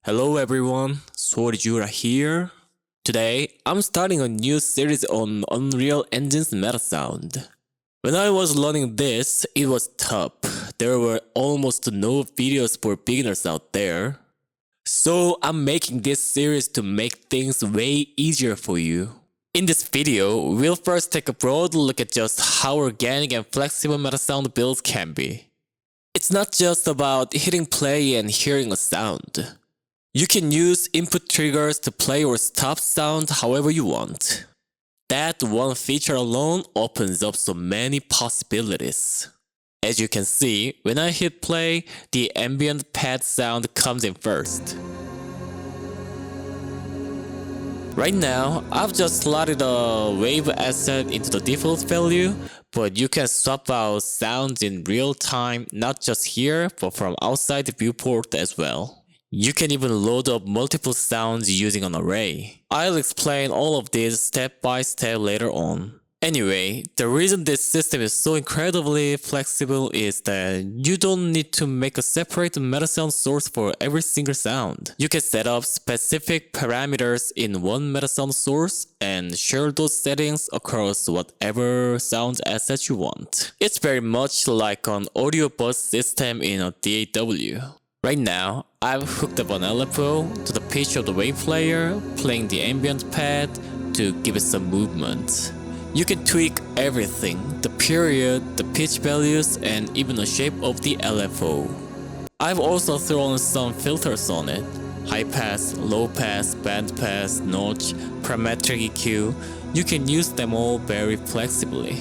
Hello everyone, Sorijura here. Today, I'm starting a new series on Unreal Engine's MetaSound. When I was learning this, it was tough. There were almost no videos for beginners out there. So I'm making this series to make things way easier for you. In this video, we'll first take a broad look at just how organic and flexible MetaSound builds can be. It's not just about hitting play and hearing a sound. You can use input triggers to play or stop sound however you want. That one feature alone opens up so many possibilities. As you can see, when I hit play, the ambient pad sound comes in first. Right now, I've just slotted a wave asset into the default value, but you can swap out sounds in real time, not just here, but from outside the viewport as well. You can even load up multiple sounds using an array. I'll explain all of this step by step later on. Anyway, the reason this system is so incredibly flexible is that you don't need to make a separate MetaSound source for every single sound. You can set up specific parameters in one MetaSound source and share those settings across whatever sound asset you want. It's very much like an audio bus system in a DAW. Right now, I've hooked up an LFO to the pitch of the wave player, playing the ambient pad to give it some movement. You can tweak everything, the period, the pitch values, and even the shape of the LFO. I've also thrown some filters on it. High pass, low pass, band pass, notch, parametric EQ. You can use them all very flexibly.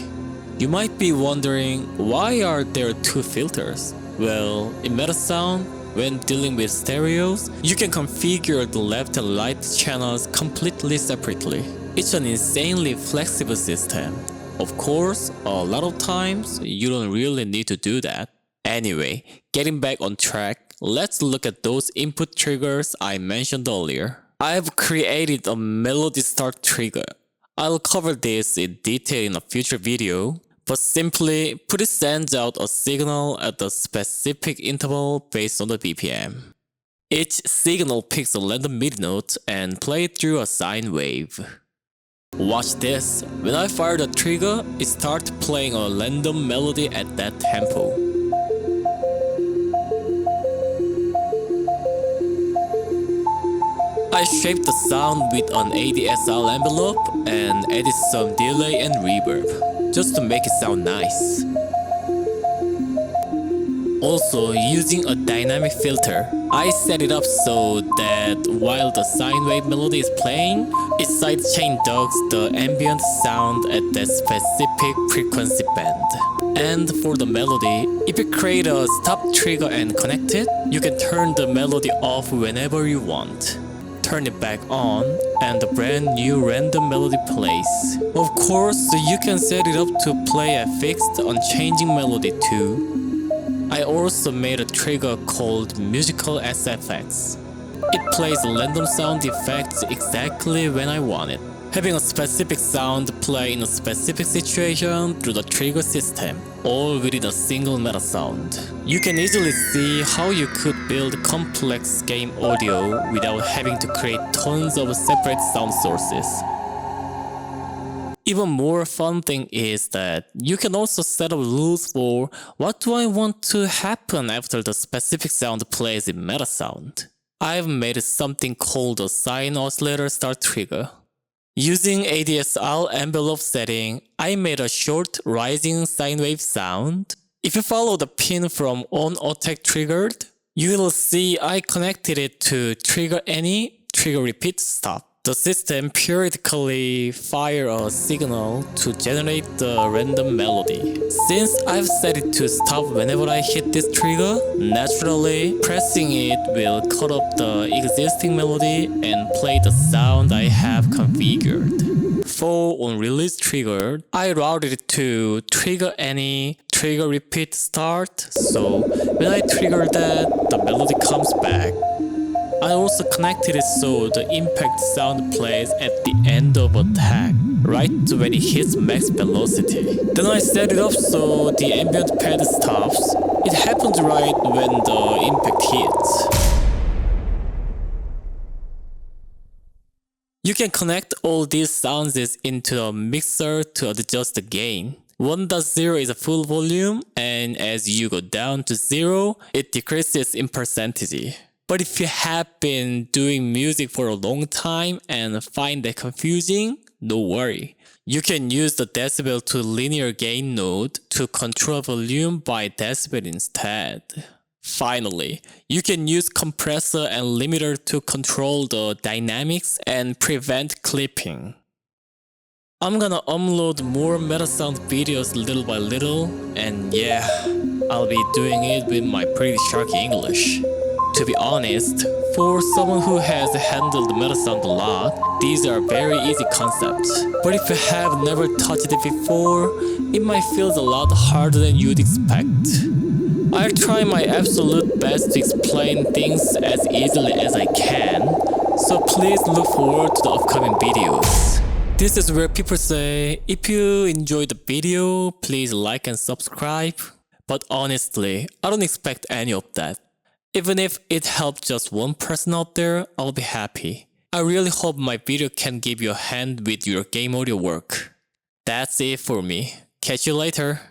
You might be wondering, why are there two filters? Well, in MetaSound, when dealing with stereos, you can configure the left and right channels completely separately. It's an insanely flexible system. Of course, a lot of times, you don't really need to do that. Anyway, getting back on track, let's look at those input triggers I mentioned earlier. I've created a melody start trigger. I'll cover this in detail in a future video. But simply put, it sends out a signal at a specific interval based on the BPM. Each signal picks a random MIDI note and plays it through a sine wave. Watch this. When I fire the trigger, it starts playing a random melody at that tempo. I shaped the sound with an ADSL envelope and added some delay and reverb, just to make it sound nice. Also, using a dynamic filter, I set it up so that while the sine wave melody is playing, it sidechain ducks the ambient sound at that specific frequency band. And for the melody, if you create a stop trigger and connect it, you can turn the melody off whenever you want. Turn it back on, and the brand new random melody plays. Of course, you can set it up to play a fixed, unchanging melody too. I also made a trigger called Musical SFX. It plays random sound effects exactly when I want it, having a specific sound play in a specific situation through the trigger system, all within a single MetaSound. You can easily see how you could build complex game audio without having to create tons of separate sound sources. Even more fun thing is that you can also set up rules for what do I want to happen after the specific sound plays in MetaSound. I've made something called a sine oscillator start trigger. Using ADSL envelope setting, I made a short rising sine wave sound. If you follow the pin from on attack triggered, you will see I connected it to trigger any, trigger repeat, stop. The system periodically fires a signal to generate the random melody. Since I've set it to stop whenever I hit this trigger, naturally, pressing it will cut off the existing melody and play the sound I have configured. For on release trigger, I routed it to trigger any, trigger repeat start, so when I trigger that, the melody comes back. I also connected it so the impact sound plays at the end of attack, right when it hits max velocity. Then I set it up so the ambient pad stops. It happens right when the impact hits. You can connect all these sounds into a mixer to adjust the gain. 1.0 is a full volume, and as you go down to 0, it decreases in percentage. But if you have been doing music for a long time and find that confusing, no worry. You can use the decibel to linear gain node to control volume by decibel instead. Finally, you can use compressor and limiter to control the dynamics and prevent clipping. I'm gonna upload more MetaSound videos little by little, and yeah, I'll be doing it with my pretty sharky English. To be honest, for someone who has handled MetaSound a lot, these are very easy concepts. But if you have never touched it before, it might feel a lot harder than you'd expect. I'll try my absolute best to explain things as easily as I can, so please look forward to the upcoming videos. This is where people say, if you enjoyed the video, please like and subscribe. But honestly, I don't expect any of that. Even if it helped just one person out there, I'll be happy. I really hope my video can give you a hand with your game audio work. That's it for me. Catch you later.